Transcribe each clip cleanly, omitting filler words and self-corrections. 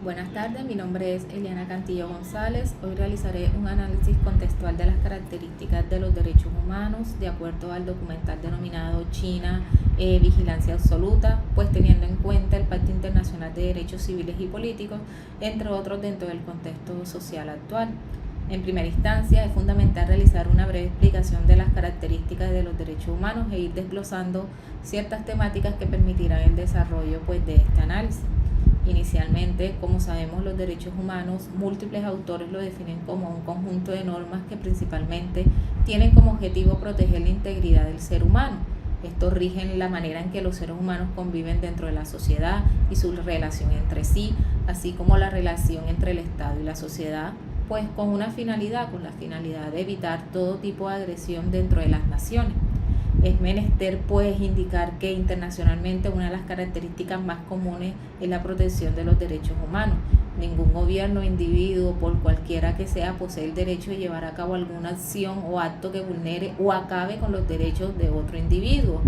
Buenas tardes, mi nombre es Eliana Cantillo González. Hoy realizaré un análisis contextual de las características de los derechos humanos de acuerdo al documental denominado China, Vigilancia Absoluta, pues teniendo en cuenta el Pacto Internacional de Derechos Civiles y Políticos, entre otros dentro del contexto social actual. En primera instancia, es fundamental realizar una breve explicación de las características de los derechos humanos e ir desglosando ciertas temáticas que permitirán el desarrollo de este análisis. Inicialmente, como sabemos, los derechos humanos, múltiples autores lo definen como un conjunto de normas que principalmente tienen como objetivo proteger la integridad del ser humano. Estos rigen la manera en que los seres humanos conviven dentro de la sociedad y su relación entre sí, así como la relación entre el Estado y la sociedad, pues con la finalidad de evitar todo tipo de agresión dentro de las naciones. Es menester pues indicar que internacionalmente una de las características más comunes es la protección de los derechos humanos. Ningún gobierno o individuo, por cualquiera que sea, posee el derecho de llevar a cabo alguna acción o acto que vulnere o acabe con los derechos de otro individuo.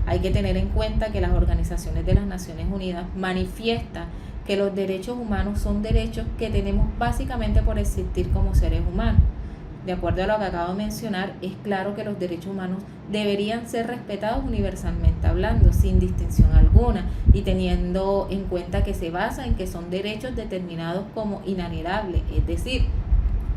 Hay que tener en cuenta que las organizaciones de las Naciones Unidas manifiestan que los derechos humanos son derechos que tenemos básicamente por existir como seres humanos. De acuerdo a lo que acabo de mencionar, es claro que los derechos humanos deberían ser respetados universalmente hablando, sin distinción alguna, y teniendo en cuenta que se basa en que son derechos determinados como inalienables, es decir,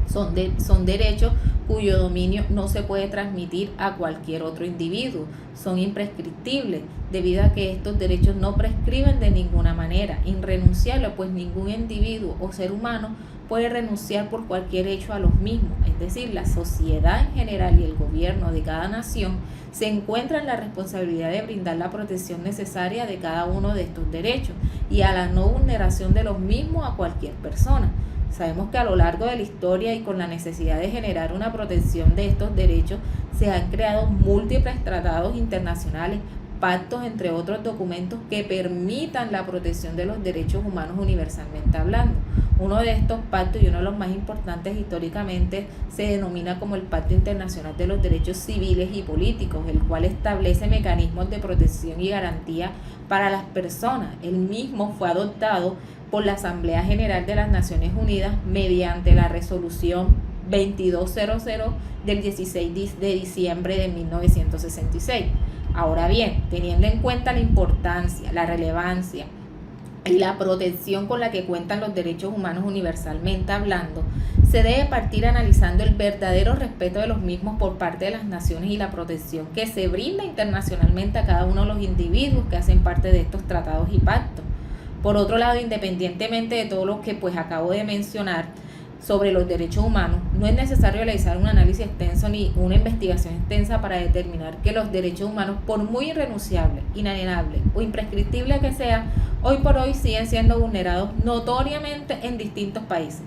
son derechos cuyo dominio no se puede transmitir a cualquier otro individuo, son imprescriptibles, debido a que estos derechos no prescriben de ninguna manera, irrenunciables, pues ningún individuo o ser humano puede renunciar por cualquier hecho a los mismos, es decir, la sociedad en general y el gobierno de cada nación se encuentran en la responsabilidad de brindar la protección necesaria de cada uno de estos derechos y a la no vulneración de los mismos a cualquier persona. Sabemos que a lo largo de la historia y con la necesidad de generar una protección de estos derechos se han creado múltiples tratados internacionales, pactos, entre otros documentos que permitan la protección de los derechos humanos universalmente hablando. Uno de estos pactos y uno de los más importantes históricamente se denomina como el Pacto Internacional de los Derechos Civiles y Políticos, el cual establece mecanismos de protección y garantía para las personas. El mismo fue adoptado por la Asamblea General de las Naciones Unidas mediante la resolución 2200 del 16 de diciembre de 1966. Ahora bien, teniendo en cuenta la importancia, la relevancia y la protección con la que cuentan los derechos humanos universalmente hablando, se debe partir analizando el verdadero respeto de los mismos por parte de las naciones y la protección que se brinda internacionalmente a cada uno de los individuos que hacen parte de estos tratados y pactos. Por otro lado, independientemente de todo lo que acabo de mencionar sobre los derechos humanos, no es necesario realizar un análisis extenso ni una investigación extensa para determinar que los derechos humanos, por muy irrenunciables, inalienables o imprescriptibles que sean, hoy por hoy siguen siendo vulnerados notoriamente en distintos países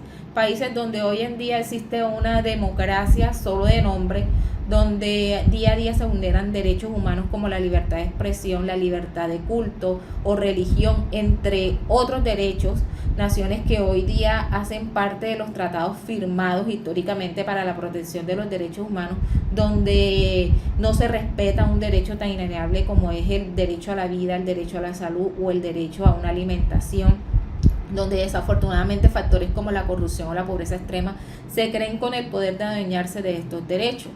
donde hoy en día existe una democracia solo de nombre, donde día a día se vulneran derechos humanos como la libertad de expresión, la libertad de culto o religión, entre otros derechos, naciones que hoy día hacen parte de los tratados firmados históricamente para la protección de los derechos humanos, donde no se respeta un derecho tan inalienable como es el derecho a la vida, el derecho a la salud o el derecho a una alimentación, donde desafortunadamente factores como la corrupción o la pobreza extrema se creen con el poder de adueñarse de estos derechos.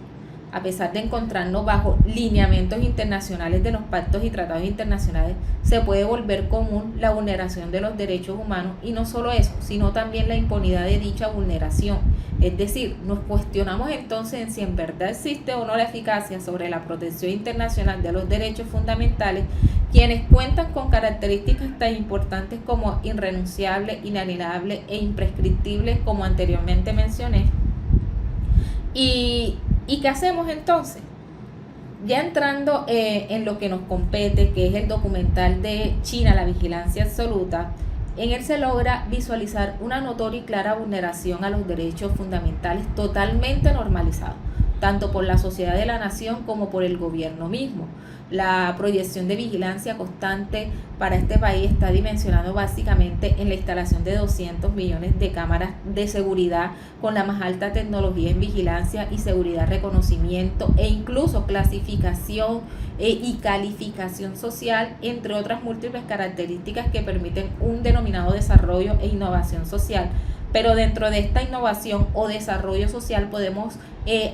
A pesar de encontrarnos bajo lineamientos internacionales de los pactos y tratados internacionales, se puede volver común la vulneración de los derechos humanos, y no solo eso, sino también la impunidad de dicha vulneración. Es decir, nos cuestionamos entonces en si en verdad existe o no la eficacia sobre la protección internacional de los derechos fundamentales, quienes cuentan con características tan importantes como irrenunciables, inalienables e imprescriptibles, como anteriormente mencioné. ¿Y qué hacemos entonces? Ya entrando en lo que nos compete, que es el documental de China, la vigilancia absoluta, en él se logra visualizar una notoria y clara vulneración a los derechos fundamentales totalmente normalizado. tanto por la sociedad de la nación como por el gobierno mismo. La proyección de vigilancia constante para este país está dimensionado básicamente en la instalación de 200 millones de cámaras de seguridad con la más alta tecnología en vigilancia y seguridad, reconocimiento e incluso clasificación y calificación social, entre otras múltiples características que permiten un denominado desarrollo e innovación social. Pero dentro de esta innovación o desarrollo social podemos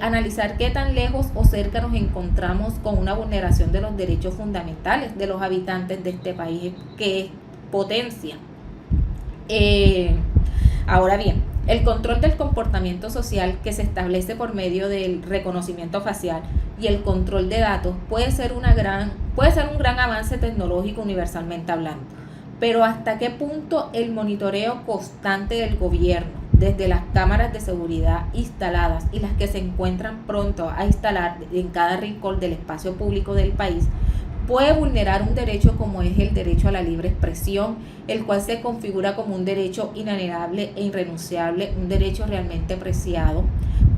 analizar qué tan lejos o cerca nos encontramos con una vulneración de los derechos fundamentales de los habitantes de este país, que es potencia. Ahora bien, el control del comportamiento social que se establece por medio del reconocimiento facial y el control de datos puede ser un gran avance tecnológico universalmente hablando. Pero ¿hasta qué punto el monitoreo constante del gobierno, desde las cámaras de seguridad instaladas y las que se encuentran pronto a instalar en cada rincón del espacio público del país, puede vulnerar un derecho como es el derecho a la libre expresión, el cual se configura como un derecho inalienable e irrenunciable, un derecho realmente preciado?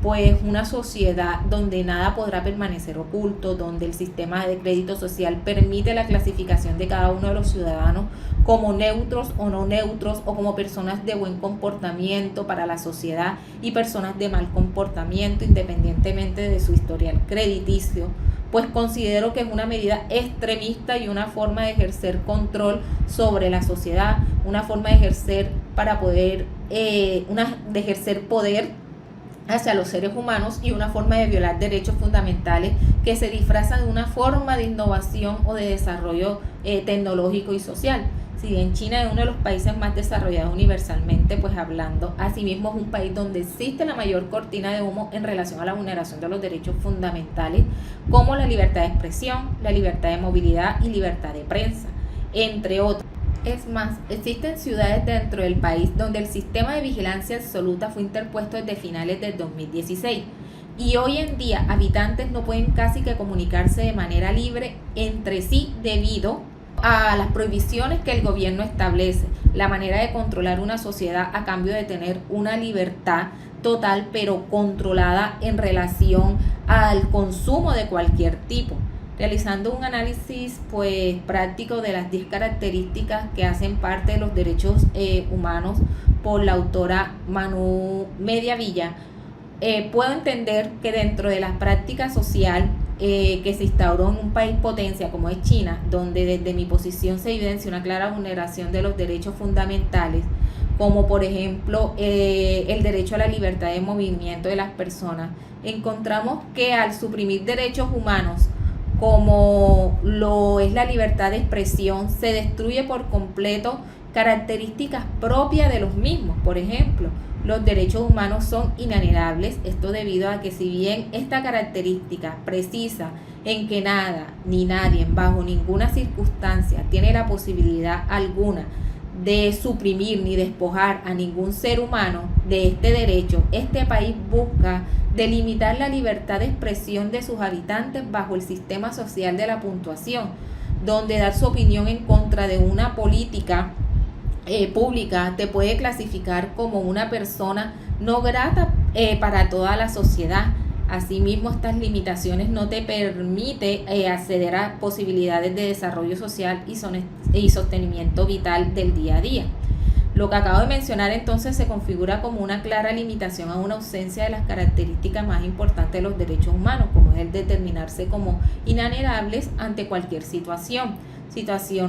Pues una sociedad donde nada podrá permanecer oculto, donde el sistema de crédito social permite la clasificación de cada uno de los ciudadanos como neutros o no neutros, o como personas de buen comportamiento para la sociedad y personas de mal comportamiento independientemente de su historial crediticio, pues considero que es una medida extremista y una forma de ejercer control sobre la sociedad, una forma de ejercer poder hacia los seres humanos y una forma de violar derechos fundamentales que se disfraza de una forma de innovación o de desarrollo tecnológico y social. Si bien China es uno de los países más desarrollados universalmente, pues hablando, asimismo es un país donde existe la mayor cortina de humo en relación a la vulneración de los derechos fundamentales, como la libertad de expresión, la libertad de movilidad y libertad de prensa, entre otros. Es más, existen ciudades dentro del país donde el sistema de vigilancia absoluta fue interpuesto desde finales del 2016 y hoy en día habitantes no pueden casi que comunicarse de manera libre entre sí debido a las prohibiciones que el gobierno establece, la manera de controlar una sociedad a cambio de tener una libertad total pero controlada en relación al consumo de cualquier tipo. Realizando un análisis pues práctico de las 10 características que hacen parte de los derechos humanos por la autora Manu Mediavilla, puedo entender que dentro de la práctica social que se instauró en un país potencia como es China, donde desde mi posición se evidencia una clara vulneración de los derechos fundamentales, como por ejemplo el derecho a la libertad de movimiento de las personas, encontramos que al suprimir derechos humanos como lo es la libertad de expresión, se destruye por completo características propias de los mismos. Por ejemplo, los derechos humanos son inalienables, esto debido a que si bien esta característica precisa en que nada ni nadie bajo ninguna circunstancia tiene la posibilidad alguna de suprimir ni despojar a ningún ser humano de este derecho, este país busca delimitar la libertad de expresión de sus habitantes bajo el sistema social de la puntuación, donde dar su opinión en contra de una política pública te puede clasificar como una persona no grata para toda la sociedad. Asimismo, estas limitaciones no te permiten acceder a posibilidades de desarrollo social y sostenimiento vital del día a día. Lo que acabo de mencionar entonces se configura como una clara limitación a una ausencia de las características más importantes de los derechos humanos, como es el determinarse como inalienables ante cualquier situación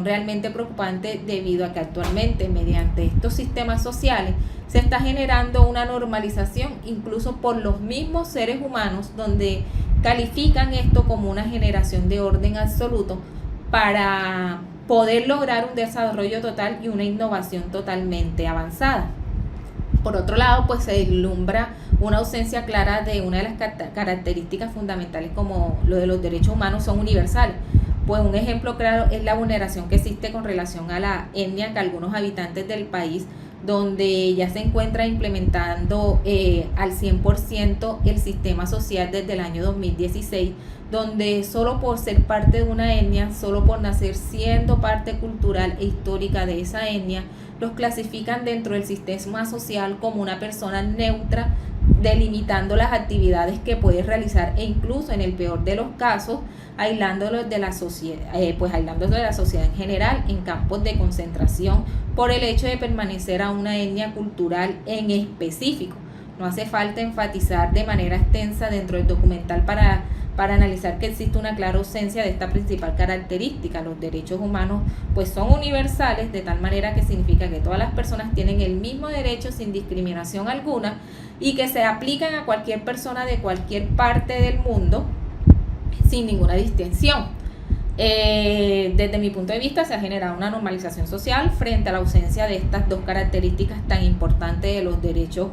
realmente preocupante debido a que actualmente mediante estos sistemas sociales se está generando una normalización incluso por los mismos seres humanos, donde califican esto como una generación de orden absoluto para poder lograr un desarrollo total y una innovación totalmente avanzada. Por otro lado, pues se vislumbra una ausencia clara de una de las características fundamentales, como lo de los derechos humanos son universales. Pues un ejemplo claro es la vulneración que existe con relación a la etnia que algunos habitantes del país, donde ya se encuentra implementando al 100% el sistema social desde el año 2016, donde solo por ser parte de una etnia, solo por nacer siendo parte cultural e histórica de esa etnia, los clasifican dentro del sistema social como una persona neutra delimitando las actividades que puedes realizar e incluso en el peor de los casos aislándolos de la sociedad, aislándolo de la sociedad en general en campos de concentración por el hecho de permanecer a una etnia cultural en específico. No hace falta enfatizar de manera extensa dentro del documental para analizar que existe una clara ausencia de esta principal característica. Los derechos humanos pues son universales, de tal manera que significa que todas las personas tienen el mismo derecho sin discriminación alguna y que se aplican a cualquier persona de cualquier parte del mundo sin ninguna distinción. Desde mi punto de vista se ha generado una normalización social frente a la ausencia de estas dos características tan importantes de los derechos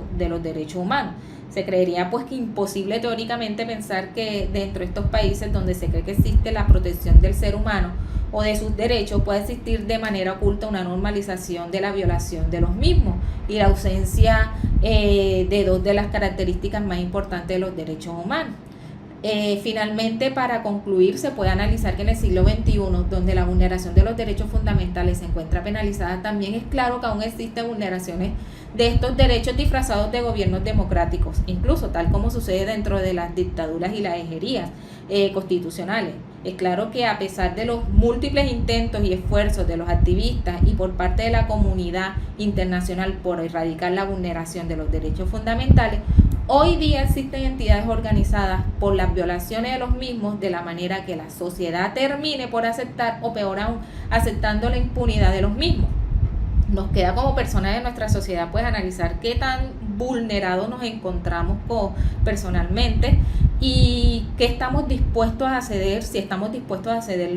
humanos. Se creería pues que imposible teóricamente pensar que dentro de estos países donde se cree que existe la protección del ser humano o de sus derechos puede existir de manera oculta una normalización de la violación de los mismos y la ausencia de dos de las características más importantes de los derechos humanos. Finalmente, para concluir, se puede analizar que en el siglo XXI, donde la vulneración de los derechos fundamentales se encuentra penalizada, también es claro que aún existen vulneraciones de estos derechos disfrazados de gobiernos democráticos, incluso tal como sucede dentro de las dictaduras y las hegerías constitucionales. Es claro que a pesar de los múltiples intentos y esfuerzos de los activistas y por parte de la comunidad internacional por erradicar la vulneración de los derechos fundamentales, hoy día existen entidades organizadas por las violaciones de los mismos, de la manera que la sociedad termine por aceptar o peor aún, aceptando la impunidad de los mismos. Nos queda como personas de nuestra sociedad pues analizar qué tan vulnerados nos encontramos personalmente y qué estamos dispuestos a ceder, si estamos dispuestos a ceder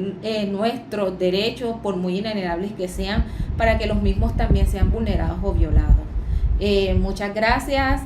nuestros derechos, por muy inalienables que sean, para que los mismos también sean vulnerados o violados. Muchas gracias.